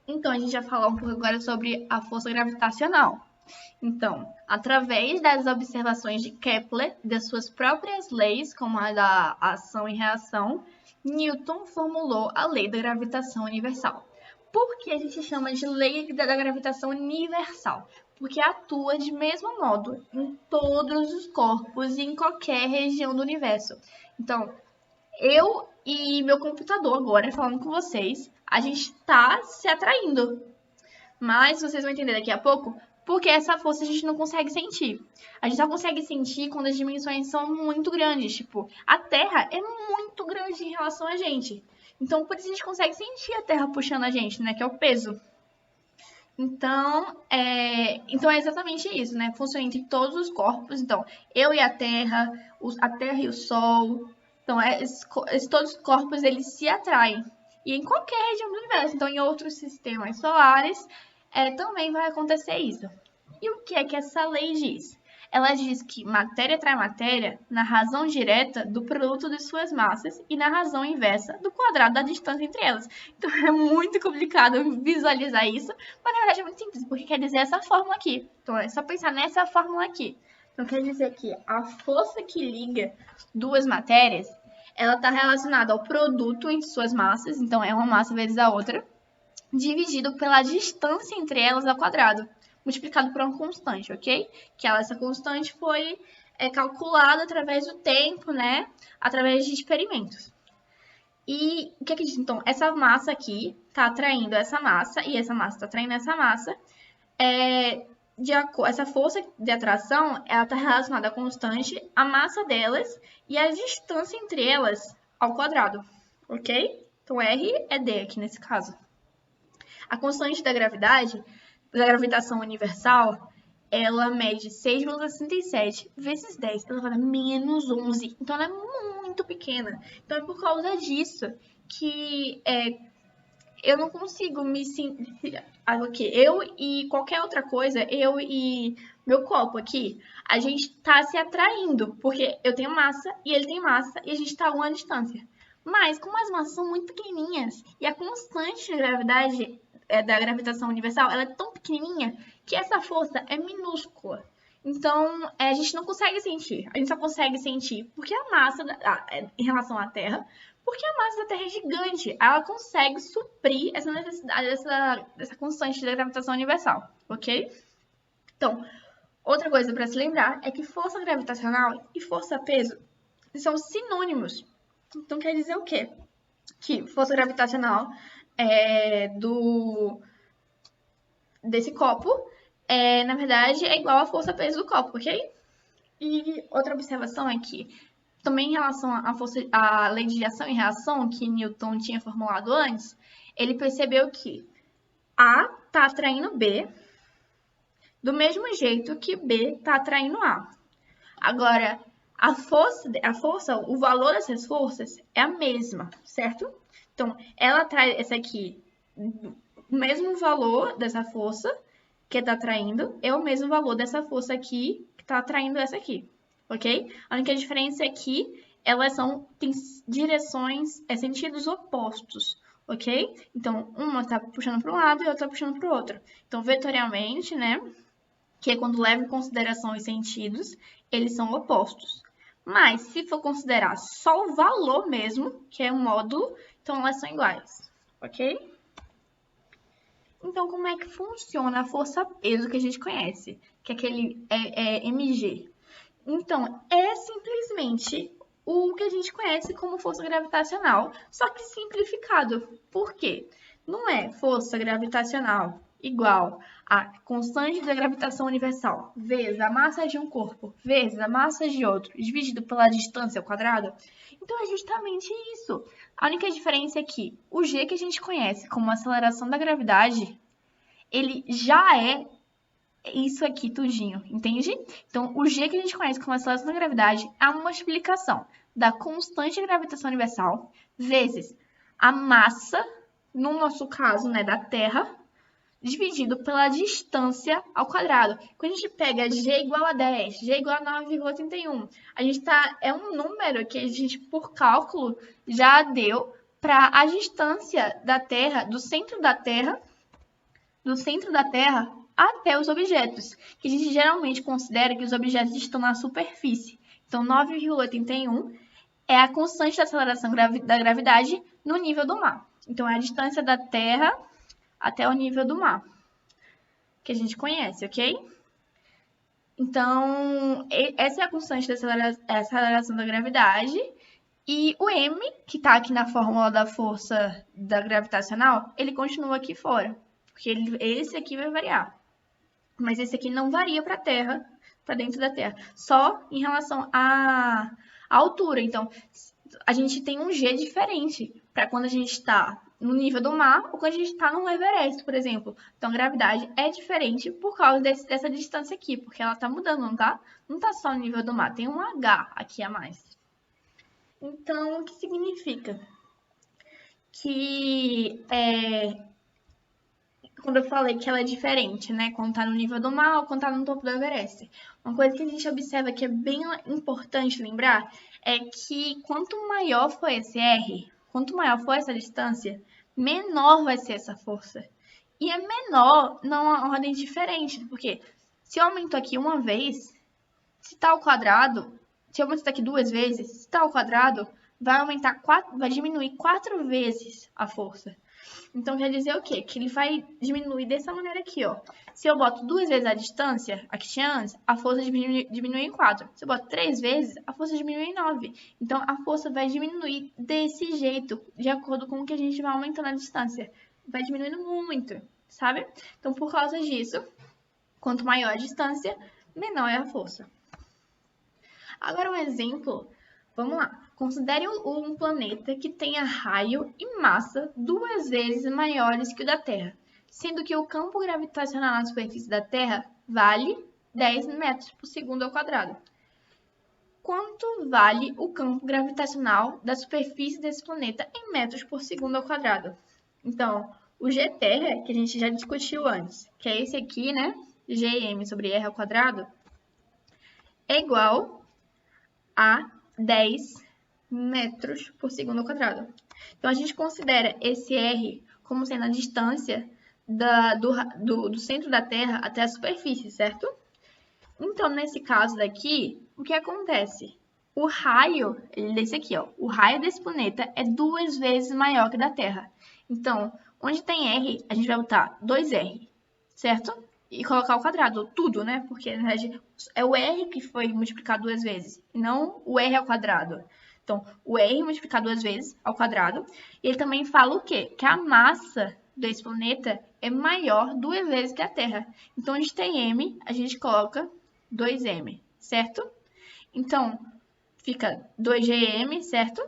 Então, a gente vai falar um pouco agora sobre a força gravitacional. Então, através das observações de Kepler e das suas próprias leis, como a da ação e reação, Newton formulou a lei da gravitação universal. Por que a gente chama de lei da gravitação universal? Porque atua de mesmo modo em todos os corpos e em qualquer região do universo. Então, eu e meu computador agora, falando com vocês, a gente está se atraindo. Mas vocês vão entender daqui a pouco porque essa força a gente não consegue sentir. A gente só consegue sentir quando as dimensões são muito grandes. Tipo, a Terra é muito grande em relação a gente. Então, por isso a gente consegue sentir a Terra puxando a gente, né? Que é o peso. Então é exatamente isso, né? Funciona entre todos os corpos. Então, eu e a Terra e o Sol. Então, todos os corpos, eles se atraem. E em qualquer região do universo. Então, em outros sistemas solares, também vai acontecer isso. E o que é que essa lei diz? Ela diz que matéria atrai matéria na razão direta do produto de suas massas e na razão inversa do quadrado da distância entre elas. Então é muito complicado visualizar isso, mas na verdade é muito simples, porque quer dizer essa fórmula aqui. Então é só pensar nessa fórmula aqui. Então quer dizer que a força que liga duas matérias, ela está relacionada ao produto entre suas massas, então é uma massa vezes a outra, dividido pela distância entre elas ao quadrado, multiplicado por uma constante, ok? Que essa constante foi calculada através do tempo, né? Através de experimentos. E o que é que diz? Então, essa massa aqui está atraindo essa massa, e essa massa está atraindo essa massa. Essa força de atração, ela está relacionada à constante, a massa delas e a distância entre elas ao quadrado, ok? Então, R é D aqui nesse caso. A constante da gravidade, da gravitação universal, ela mede 6,67 vezes 10, ela vai dar menos 11. Então, ela é muito pequena. Então, é por causa disso que eu não consigo me sentir... Eu e qualquer outra coisa, eu e meu copo aqui, a gente tá se atraindo, porque eu tenho massa e ele tem massa e a gente tá a uma distância. Mas, como as massas são muito pequenininhas e a constante de gravidade da gravitação universal, ela é tão pequenininha que essa força é minúscula. Então, a gente não consegue sentir. A gente só consegue sentir porque a massa, em relação à Terra, porque a massa da Terra é gigante. Ela consegue suprir essa necessidade dessa constante da gravitação universal, ok? Então, outra coisa para se lembrar é que força gravitacional e força-peso são sinônimos. Então, quer dizer o quê? Que força gravitacional desse copo, na verdade, é igual à força-peso do copo, ok? E outra observação é que, também em relação à lei de ação e reação que Newton tinha formulado antes, ele percebeu que A está atraindo B do mesmo jeito que B está atraindo A. Agora, a força, o valor dessas forças é a mesma, certo? Então, ela atrai essa aqui, o mesmo valor dessa força que está atraindo é o mesmo valor dessa força aqui que está atraindo essa aqui, ok? A única diferença é que elas têm direções, sentidos opostos, ok? Então, uma está puxando para um lado e a outra está puxando para o outro. Então, vetorialmente, né, que é quando leva em consideração os sentidos, eles são opostos. Mas, se for considerar só o valor mesmo, que é um módulo, então elas são iguais, ok? Então, como é que funciona a força-peso que a gente conhece? Que é aquele mg. Então, é simplesmente o que a gente conhece como força gravitacional, só que simplificado. Por quê? Não é força gravitacional igual a constante da gravitação universal vezes a massa de um corpo vezes a massa de outro, dividido pela distância ao quadrado. Então, é justamente isso. A única diferença é que o g que a gente conhece como aceleração da gravidade, ele já é isso aqui tudinho, entende? Então, o g que a gente conhece como aceleração da gravidade é uma multiplicação da constante de gravitação universal vezes a massa, no nosso caso, né, da Terra, dividido pela distância ao quadrado. Quando a gente pega g igual a 10, g igual a 9,31, a gente é um número que a gente, por cálculo, já deu para a distância da Terra, do centro da Terra, do centro da Terra até os objetos, que a gente geralmente considera que os objetos estão na superfície. Então, 9,81 é a constante da aceleração da gravidade no nível do mar. Então, é a distância da Terra até o nível do mar, que a gente conhece, ok? Então, essa é a constante da aceleração da gravidade. E o m, que está aqui na fórmula da força da gravitacional, ele continua aqui fora. Porque esse aqui vai variar. Mas esse aqui não varia para a Terra, para dentro da Terra. Só em relação à altura. Então, a gente tem um G diferente para quando a gente está no nível do mar ou quando a gente está no Everest, por exemplo. Então, a gravidade é diferente por causa dessa distância aqui, porque ela está mudando, não tá? Não está só no nível do mar, tem um H aqui a mais. Então, o que significa? Que quando eu falei que ela é diferente, né? Quando tá no nível do mar ou quando tá no topo do Everest. Uma coisa que a gente observa que é bem importante lembrar é que quanto maior for esse R, quanto maior for essa distância, menor vai ser essa força. E é menor numa ordem diferente, porque se eu aumento aqui uma vez, se tá ao quadrado, se eu aumentar aqui duas vezes, se tá ao quadrado, vai diminuir 4 vezes a força. Então, quer dizer o quê? Que ele vai diminuir dessa maneira aqui, ó. Se eu boto 2 vezes a distância, a que tinha antes, a força diminui em 4. Se eu boto 3 vezes, a força diminui em 9. Então, a força vai diminuir desse jeito, de acordo com o que a gente vai aumentando a distância. Vai diminuindo muito, sabe? Então, por causa disso, quanto maior a distância, menor é a força. Agora, um exemplo. Vamos lá. Considere um planeta que tenha raio e massa 2 vezes maiores que o da Terra, sendo que o campo gravitacional na superfície da Terra vale 10 metros por segundo ao quadrado. Quanto vale o campo gravitacional da superfície desse planeta em metros por segundo ao quadrado? Então, o G-Terra, que a gente já discutiu antes, que é esse aqui, né? Gm sobre r ao quadrado, é igual a 10 metros por segundo ao quadrado. Então, a gente considera esse R como sendo a distância do centro da Terra até a superfície, certo? Então, nesse caso daqui, o que acontece? O raio, desse aqui, ó, o raio desse planeta é 2 vezes maior que o da Terra. Então, onde tem R, a gente vai botar 2R, certo? E colocar o quadrado, tudo, né? Porque, na verdade, é o R que foi multiplicado 2 vezes, e não o R ao quadrado. Então, o R multiplicado 2 vezes ao quadrado. E ele também fala o quê? Que a massa desse planeta é maior 2 vezes que a Terra. Então, onde tem M, a gente coloca 2M, certo? Então, fica 2GM, certo?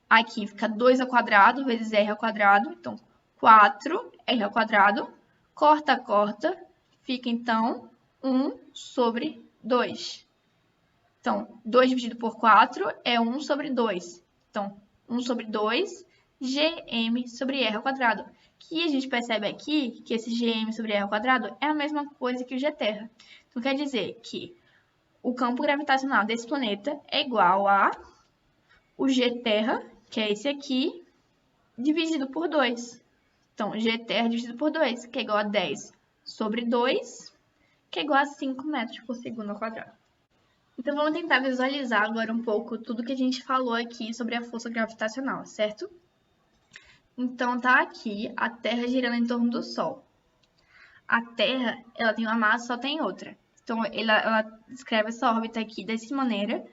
Aqui fica 2 ao quadrado vezes R ao quadrado. Então, 4R ao quadrado. Corta, corta. Fica, então, 1 sobre 2. Então, 2 dividido por 4 é 1 sobre 2. Então, 1 sobre 2, gm sobre r ao quadrado. Que a gente percebe aqui que esse gm sobre r ao quadrado é a mesma coisa que o g-terra. Então, quer dizer que o campo gravitacional desse planeta é igual a o g-terra, que é esse aqui, dividido por 2. Então, g-terra dividido por 2, que é igual a 10 sobre 2, que é igual a 5 metros por segundo ao quadrado. Então, vamos tentar visualizar agora um pouco tudo que a gente falou aqui sobre a força gravitacional, certo? Então, tá aqui a Terra girando em torno do Sol. A Terra, ela tem uma massa, só tem outra. Então, ela descreve essa órbita aqui dessa maneira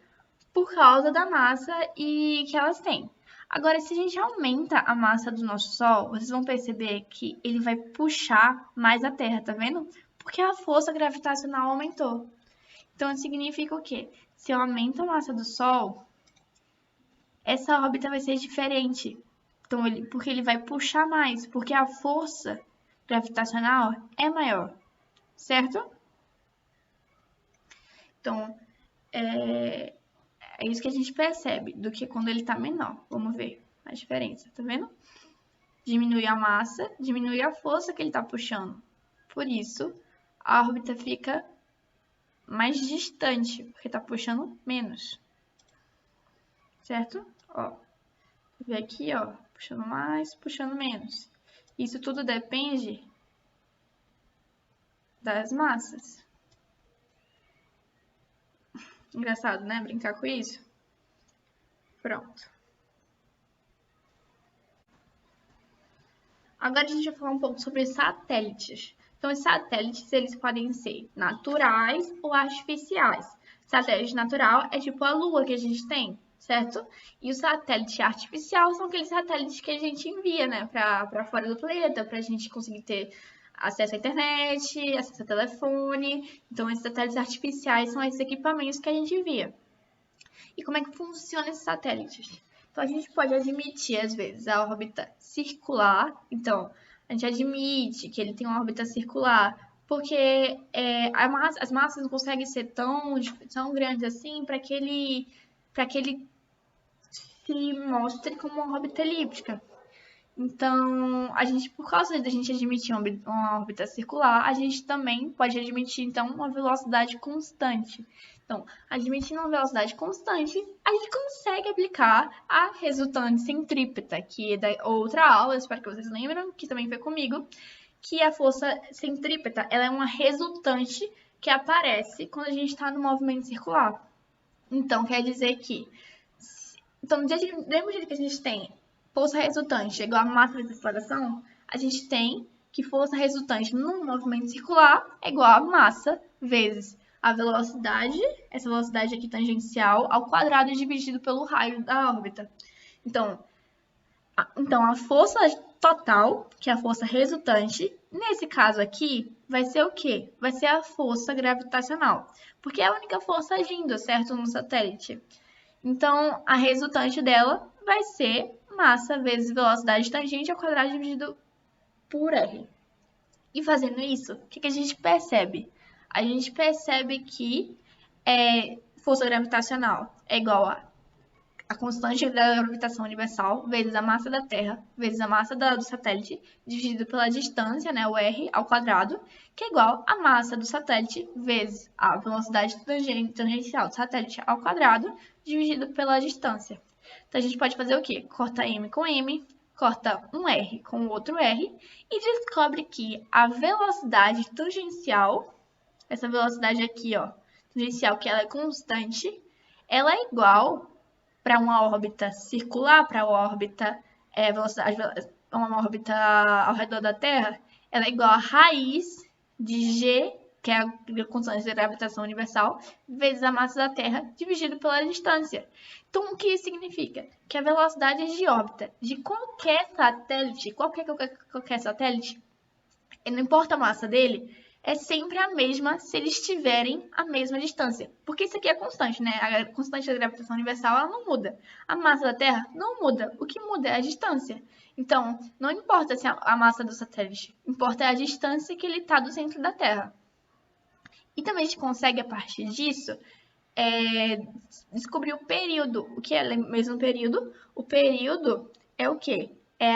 por causa da massa e que elas têm. Agora, se a gente aumenta a massa do nosso Sol, vocês vão perceber que ele vai puxar mais a Terra, tá vendo? Porque a força gravitacional aumentou. Então, significa o quê? Se eu aumento a massa do Sol, essa órbita vai ser diferente. Então, porque ele vai puxar mais, porque a força gravitacional é maior, certo? Então, é isso que a gente percebe do que quando ele está menor. Vamos ver a diferença, tá vendo? Diminui a massa, diminui a força que ele está puxando. Por isso, a órbita fica mais distante, porque está puxando menos. Certo? Ó, vê aqui, ó, puxando mais, puxando menos. Isso tudo depende das massas. Engraçado, né? Brincar com isso. Pronto. Agora a gente vai falar um pouco sobre satélites. Então, os satélites, eles podem ser naturais ou artificiais. Satélite natural é tipo a Lua que a gente tem, certo? E o satélite artificial são aqueles satélites que a gente envia, né, para fora do planeta, para a gente conseguir ter acesso à internet, acesso ao telefone. Então, esses satélites artificiais são esses equipamentos que a gente envia. E como é que funciona esses satélites? Então, a gente pode admitir, às vezes, a órbita circular. Então, a gente admite que ele tem uma órbita circular, porque as massas não conseguem ser tão grandes assim para que ele se mostre como uma órbita elíptica. Então, por causa da gente admitir uma órbita circular, a gente também pode admitir, então, uma velocidade constante. Então, admitindo uma velocidade constante, a gente consegue aplicar a resultante centrípeta, que é da outra aula, espero que vocês lembrem, que também foi comigo, que a força centrípeta, ela é uma resultante que aparece quando a gente está no movimento circular. Então, quer dizer que, do mesmo jeito que a gente tem força resultante é igual a massa vezes aceleração, a gente tem que força resultante num movimento circular é igual a massa vezes a velocidade, essa velocidade aqui tangencial, ao quadrado dividido pelo raio da órbita. Então a força total, que é a força resultante, nesse caso aqui, vai ser o quê? Vai ser a força gravitacional, porque é a única força agindo, certo, no satélite. Então, a resultante dela vai ser massa vezes velocidade tangente ao quadrado dividido por R. E fazendo isso, o que a gente percebe? A gente percebe que força gravitacional é igual a constante da gravitação universal vezes a massa da Terra vezes a massa do satélite dividido pela distância, né, o R ao quadrado, que é igual a massa do satélite vezes a velocidade tangencial do satélite ao quadrado dividido pela distância. Então, a gente pode fazer o quê? Corta M com M, corta um R com outro R e descobre que a velocidade tangencial, essa velocidade aqui, ó, tangencial, que ela é constante, ela é igual para uma órbita circular, para uma órbita uma órbita ao redor da Terra, ela é igual a raiz de G, que é a constante da gravitação universal, vezes a massa da Terra dividido pela distância. Então, o que isso significa? Que a velocidade de órbita de qualquer satélite, qualquer satélite, não importa a massa dele, é sempre a mesma se eles tiverem a mesma distância. Porque isso aqui é constante, né? A constante da gravitação universal, ela não muda. A massa da Terra não muda. O que muda é a distância. Então, não importa se a massa do satélite, importa a distância que ele está do centro da Terra. E também a gente consegue, a partir disso, descobrir o período. O que é mesmo período? O período é o quê? É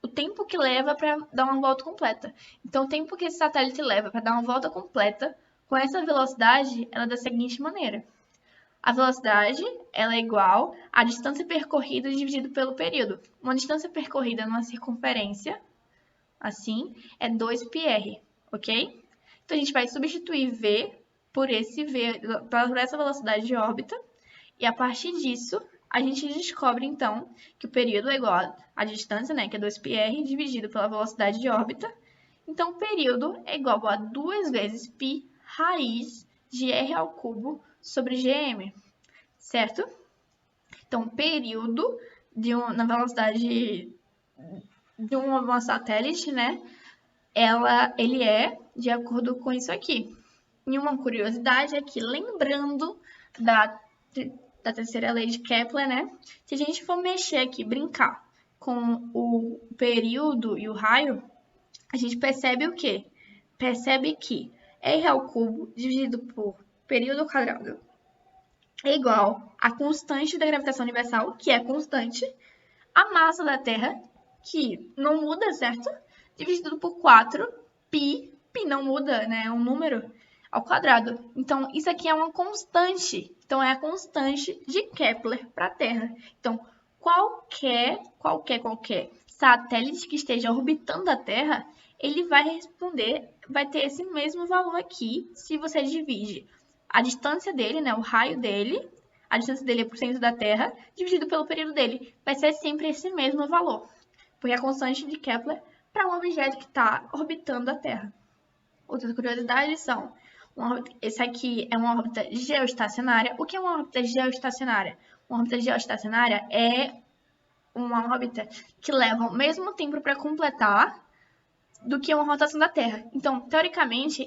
o tempo que leva para dar uma volta completa. Então, o tempo que esse satélite leva para dar uma volta completa, com essa velocidade, ela é da seguinte maneira. A velocidade ela é igual à distância percorrida dividido pelo período. Uma distância percorrida numa circunferência, assim, é 2πr, ok? Então, a gente vai substituir v por essa velocidade de órbita, e a partir disso, a gente descobre, então, que o período é igual à distância, né, que é 2πr, dividido pela velocidade de órbita. Então, o período é igual a 2 vezes π raiz de r ao cubo sobre gm, certo? Então, o período na velocidade de um satélite, né, ele é de acordo com isso aqui. E uma curiosidade é que, lembrando da terceira lei de Kepler, né? Se a gente for mexer aqui, brincar com o período e o raio, a gente percebe o quê? Percebe que r ao cubo dividido por período ao quadrado é igual à constante da gravitação universal, que é constante, a massa da Terra, que não muda, certo? Dividido por 4, π não muda, né? É um número ao quadrado. Então, isso aqui é uma constante. Então, é a constante de Kepler para a Terra. Então, qualquer satélite que esteja orbitando a Terra, ele vai ter esse mesmo valor aqui, se você divide a distância dele, né, o raio dele, a distância dele é por centro da Terra, dividido pelo período dele. Vai ser sempre esse mesmo valor, porque é a constante de Kepler para um objeto que está orbitando a Terra. Outras curiosidades são, esse aqui é uma órbita geoestacionária. O que é uma órbita geoestacionária? Uma órbita geoestacionária é uma órbita que leva o mesmo tempo para completar do que uma rotação da Terra. Então, teoricamente,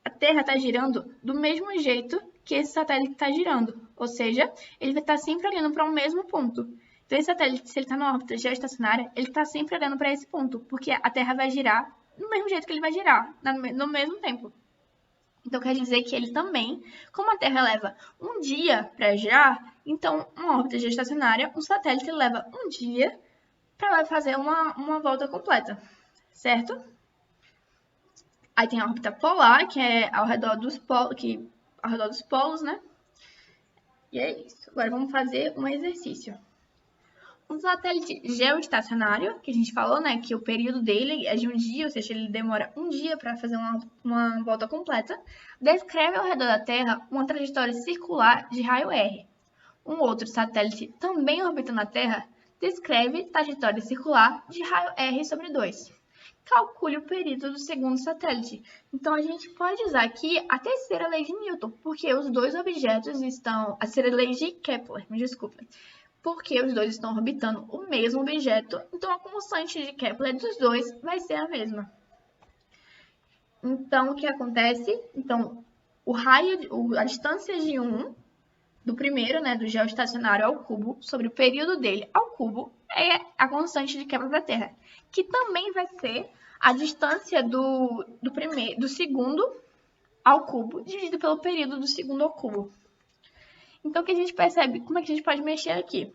a Terra está girando do mesmo jeito que esse satélite está girando. Ou seja, ele vai estar sempre olhando para o mesmo ponto. Então, esse satélite, se ele está na órbita geoestacionária, ele está sempre olhando para esse ponto, porque a Terra vai girar do mesmo jeito que ele vai girar, no mesmo tempo. Então, quer dizer que ele também, como a Terra leva um dia para girar, então, uma órbita geoestacionária, um satélite leva um dia para fazer uma volta completa, certo? Aí tem a órbita polar, que é ao redor dos polos, né? E é isso. Agora vamos fazer um exercício. Um satélite geoestacionário, que a gente falou, né, que o período dele é de um dia, ou seja, ele demora um dia para fazer uma volta completa, descreve ao redor da Terra uma trajetória circular de raio R. Um outro satélite também orbitando a Terra descreve trajetória circular de raio R sobre 2. Calcule o período do segundo satélite. Então, a gente pode usar aqui a terceira lei de Newton, porque os dois objetos estão... A terceira lei de Kepler, me desculpa. Porque os dois estão orbitando o mesmo objeto, então a constante de Kepler dos dois vai ser a mesma. Então, o que acontece? Então, a distância de do primeiro, né, do geoestacionário ao cubo, sobre o período dele ao cubo, é a constante de Kepler da Terra, que também vai ser a distância do segundo ao cubo, dividido pelo período do segundo ao cubo. Então, o que a gente percebe? Como é que a gente pode mexer aqui?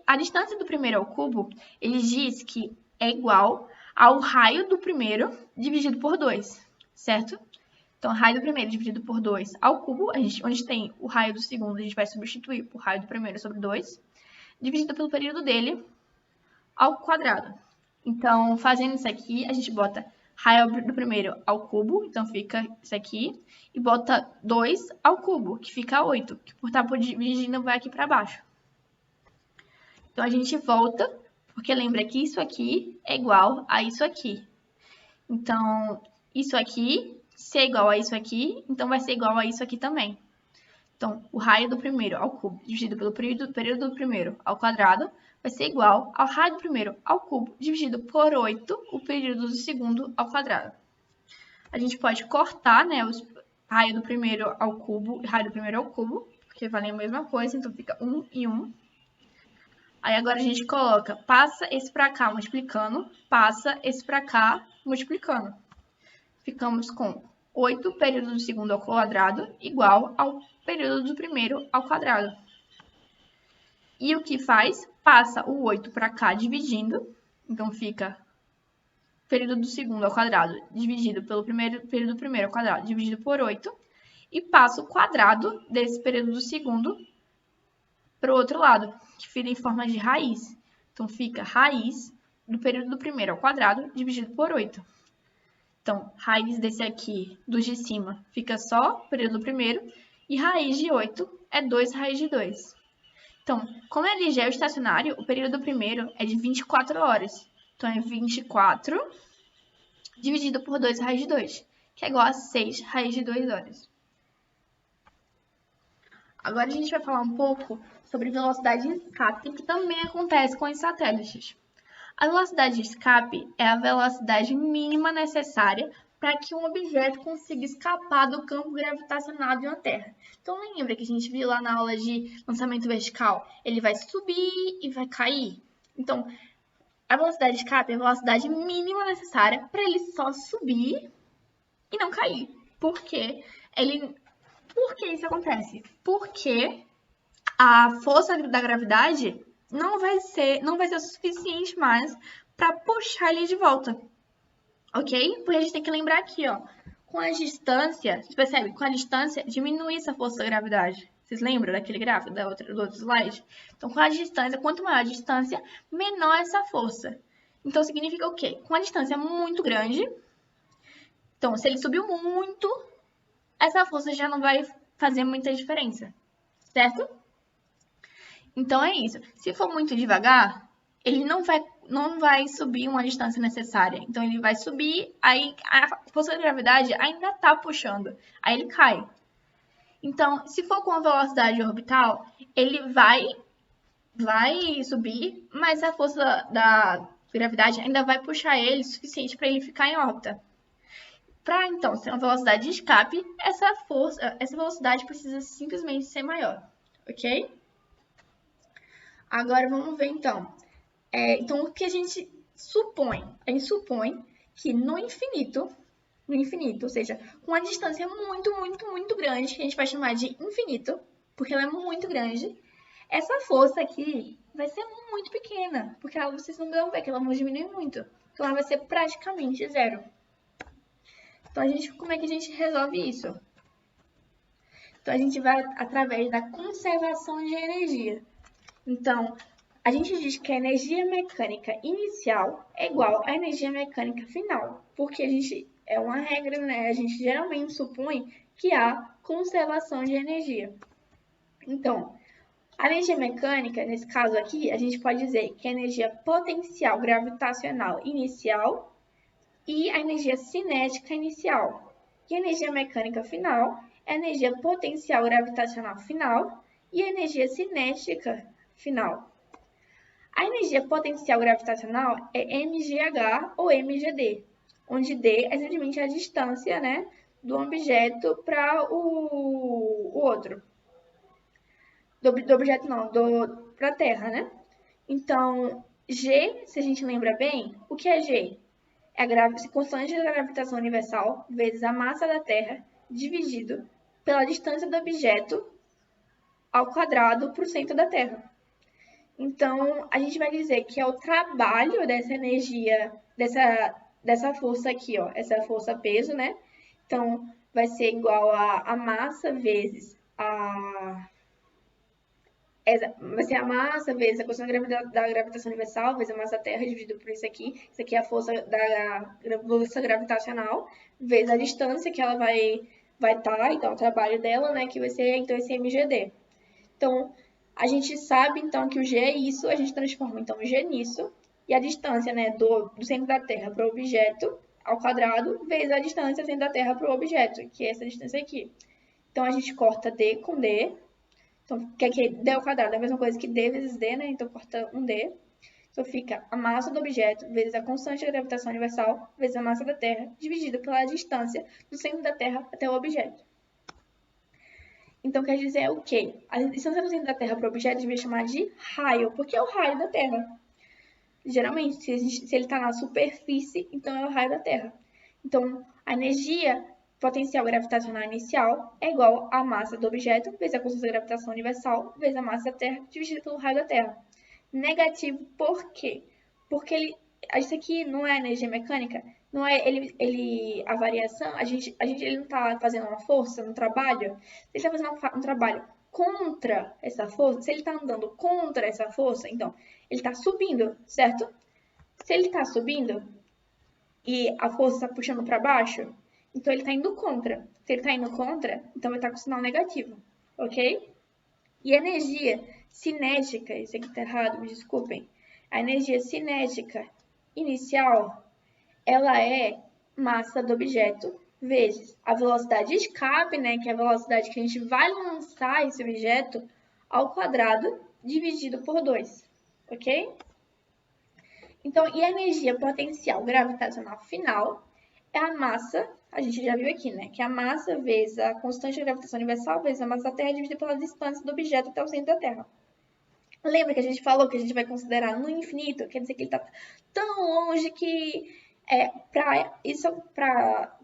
A distância do primeiro ao cubo, ele diz que é igual ao raio do primeiro dividido por 2, certo? Então, raio do primeiro dividido por 2 ao cubo, onde tem o raio do segundo, a gente vai substituir por raio do primeiro sobre 2, dividido pelo período dele ao quadrado. Então, fazendo isso aqui, a gente bota raio do primeiro ao cubo, então fica isso aqui, e bota 2 ao cubo, que fica 8, que por estar dividindo vai aqui para baixo. Então, a gente volta, porque lembra que isso aqui é igual a isso aqui. Então, isso aqui, se é igual a isso aqui, então vai ser igual a isso aqui também. Então, o raio do primeiro ao cubo dividido pelo período do primeiro ao quadrado vai ser igual ao raio do primeiro ao cubo dividido por 8, o período do segundo ao quadrado. A gente pode cortar, né, os raio do primeiro ao cubo e raio do primeiro ao cubo, porque valem a mesma coisa, então fica 1 e 1. Aí agora a gente coloca, passa esse para cá multiplicando, passa esse para cá multiplicando. Ficamos com 8 período do segundo ao quadrado igual ao período do primeiro ao quadrado. E o que faz? Passa o 8 para cá dividindo, então fica período do segundo ao quadrado dividido pelo período do primeiro ao quadrado dividido por 8, e passa o quadrado desse período do segundo para o outro lado, que fica em forma de raiz. Então, fica raiz do período do primeiro ao quadrado dividido por 8. Então, raiz desse aqui, dos de cima, fica só período do primeiro, e raiz de 8 é 2 raiz de 2. Então, como ele é geoestacionário, o período do primeiro é de 24 horas. Então, é 24 dividido por 2 raiz de 2, que é igual a 6 raiz de 2 horas. Agora a gente vai falar um pouco sobre velocidade de escape, que também acontece com os satélites. A velocidade de escape é a velocidade mínima necessária para que um objeto consiga escapar do campo gravitacional de uma Terra. Então, lembra que a gente viu lá na aula de lançamento vertical? Ele vai subir e vai cair. Então, a velocidade de escape é a velocidade mínima necessária para ele só subir e não cair. Por que isso acontece? Porque a força da gravidade não vai ser o suficiente mais para puxar ele de volta. Ok? Porque a gente tem que lembrar aqui, ó. Com a distância, você percebe? Com a distância, diminui essa força da gravidade. Vocês lembram daquele gráfico do outro slide? Então, com a distância, quanto maior a distância, menor essa força. Então, significa o quê? Com a distância muito grande, então, se ele subiu muito, essa força já não vai fazer muita diferença, certo? Então, é isso. Se for muito devagar, ele não vai subir uma distância necessária. Então, ele vai subir, aí a força da gravidade ainda está puxando. Aí ele cai. Então, se for com a velocidade orbital, ele vai subir, mas a força da gravidade ainda vai puxar ele o suficiente para ele ficar em órbita. Para, então, ser uma velocidade de escape, essa velocidade precisa simplesmente ser maior, ok? Agora, vamos ver, então. Então, o que a gente supõe? A gente supõe que no infinito, ou seja, com uma distância muito, muito, muito grande, que a gente vai chamar de infinito, porque ela é muito grande, essa força aqui vai ser muito pequena, porque vocês não vão ver que ela vai diminuir muito. Então, ela vai ser praticamente zero. Então, como é que a gente resolve isso? Então, a gente vai através da conservação de energia. Então, a gente diz que a energia mecânica inicial é igual à energia mecânica final, porque é uma regra, né? A gente geralmente supõe que há conservação de energia. Então, a energia mecânica, nesse caso aqui, a gente pode dizer que a energia potencial gravitacional inicial e a energia cinética inicial. E a energia mecânica final é a energia potencial gravitacional final e a energia cinética final. A energia potencial gravitacional é mgh ou mgd, onde d é simplesmente a distância, né, do objeto para o outro. Do objeto não, para a Terra, né? Então, G, se a gente lembra bem, o que é G? É a constante da gravitação universal vezes a massa da Terra dividido pela distância do objeto ao quadrado para o centro da Terra. Então, a gente vai dizer que é o trabalho dessa energia, dessa força aqui, ó, essa força peso, né? Então, vai ser igual a massa vezes vai ser a massa vezes a constante da gravitação universal vezes a massa da Terra dividido por isso aqui. Isso aqui é a força força gravitacional vezes a distância que ela vai estar, então o trabalho dela, né, que vai ser então esse mgd. Então, a gente sabe então que o g é isso, a gente transforma então o g nisso e a distância, né, do centro da Terra para o objeto ao quadrado vezes a distância do centro da Terra para o objeto, que é essa distância aqui. Então, a gente corta d com d. Então, que aqui d ao quadrado é a mesma coisa que d vezes d, né? Então, corta um d. Então, fica a massa do objeto vezes a constante da gravitação universal vezes a massa da Terra, dividida pela distância do centro da Terra até o objeto. Então, quer dizer o quê? A distância do centro da Terra para o objeto a gente vai chamar de raio, porque é o raio da Terra. Geralmente, se ele está na superfície, então é o raio da Terra. Então, a energia potencial gravitacional inicial é igual à massa do objeto vezes a constante da gravitação universal vezes a massa da Terra dividida pelo raio da Terra. Negativo por quê? Porque isso aqui não é energia mecânica, não é a variação, ele não está fazendo uma força no trabalho, ele está fazendo um trabalho contra essa força, se ele está andando contra essa força, então ele está subindo, certo? Se ele está subindo e a força está puxando para baixo, então ele está indo contra. Se ele está indo contra, então vai estar com sinal negativo, ok? E a energia cinética, isso aqui está errado, me desculpem. A energia cinética inicial, ela é massa do objeto vezes a velocidade de escape, né, que é a velocidade que a gente vai lançar esse objeto ao quadrado dividido por 2, ok? Então, e a energia potencial gravitacional final é a massa, a gente já viu aqui, né? Que é a massa vezes a constante de gravitação universal vezes a massa da Terra dividida pela distância do objeto até o centro da Terra. Lembra que a gente falou que a gente vai considerar no infinito? Quer dizer que ele está tão longe que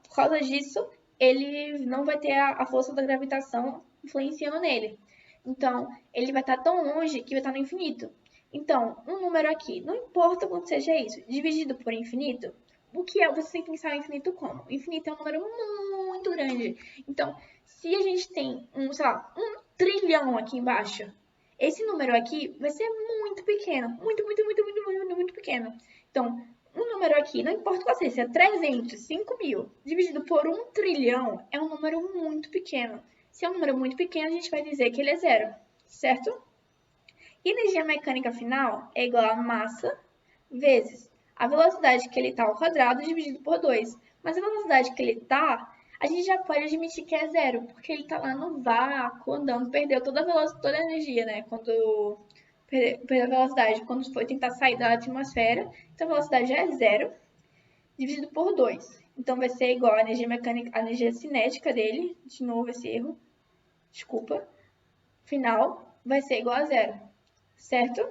por causa disso, ele não vai ter a força da gravitação influenciando nele. Então, ele vai estar tão longe que vai estar no infinito. Então, um número aqui, não importa quanto seja isso, dividido por infinito, o que é? Você tem que pensar no infinito como? O infinito é um número muito grande. Então, se a gente tem sei lá, trilhão aqui embaixo. Esse número aqui vai ser muito pequeno. Muito pequeno. Então, um número aqui, não importa qual seja, se é 305 mil dividido por 1 trilhão, é um número muito pequeno. Se é um número muito pequeno, a gente vai dizer que ele é zero, certo? E energia mecânica final é igual a massa vezes a velocidade que ele está ao quadrado dividido por 2. Mas a velocidade que ele está, a gente já pode admitir que é zero, porque ele está lá no vácuo, andando, perdeu toda a velocidade, toda a energia, né? Quando perdeu a velocidade, quando foi tentar sair da atmosfera, então a velocidade já é zero, dividido por 2. Então vai ser igual a energia mecânica, a energia cinética dele, de novo esse erro, desculpa, final, vai ser igual a zero, certo?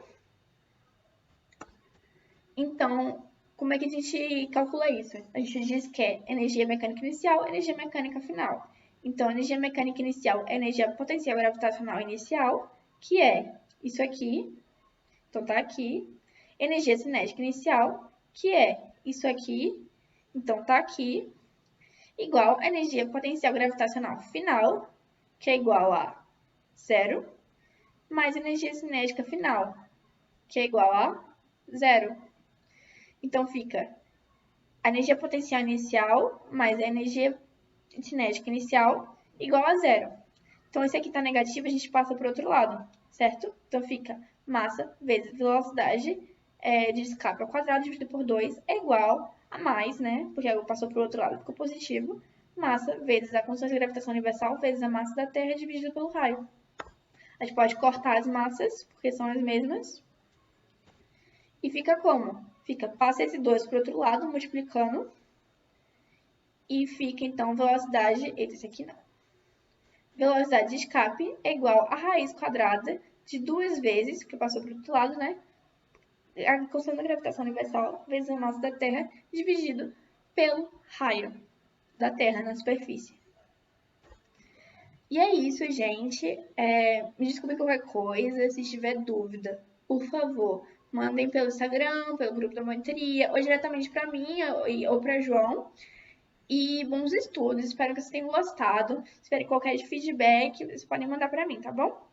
Então, como é que a gente calcula isso? A gente diz que é energia mecânica inicial, energia mecânica final. Então, energia mecânica inicial é energia potencial gravitacional inicial, que é isso aqui. Então, tá aqui. Energia cinética inicial, que é isso aqui. Então, tá aqui. Igual a energia potencial gravitacional final, que é igual a zero, mais energia cinética final, que é igual a zero. Então, fica a energia potencial inicial mais a energia cinética inicial igual a zero. Então, esse aqui está negativo, a gente passa para o outro lado, certo? Então, fica massa vezes velocidade de escape ao quadrado dividido por 2 é igual a mais, né? Porque passou para o outro lado, ficou positivo. Massa vezes a constante de gravitação universal vezes a massa da Terra dividido pelo raio. A gente pode cortar as massas, porque são as mesmas. E fica como? Passa esse 2 para o outro lado, multiplicando. E fica, então, velocidade, esse aqui não. Velocidade de escape é igual a raiz quadrada de 2 vezes, que passou para o outro lado, né? A constante da gravitação universal vezes a massa da Terra dividido pelo raio da Terra na superfície. E é isso, gente. Me desculpe qualquer coisa, se tiver dúvida, por favor, mandem pelo Instagram, pelo grupo da monitoria, ou diretamente para mim ou para João. E bons estudos, espero que vocês tenham gostado. Se tiverem qualquer feedback, vocês podem mandar para mim, tá bom?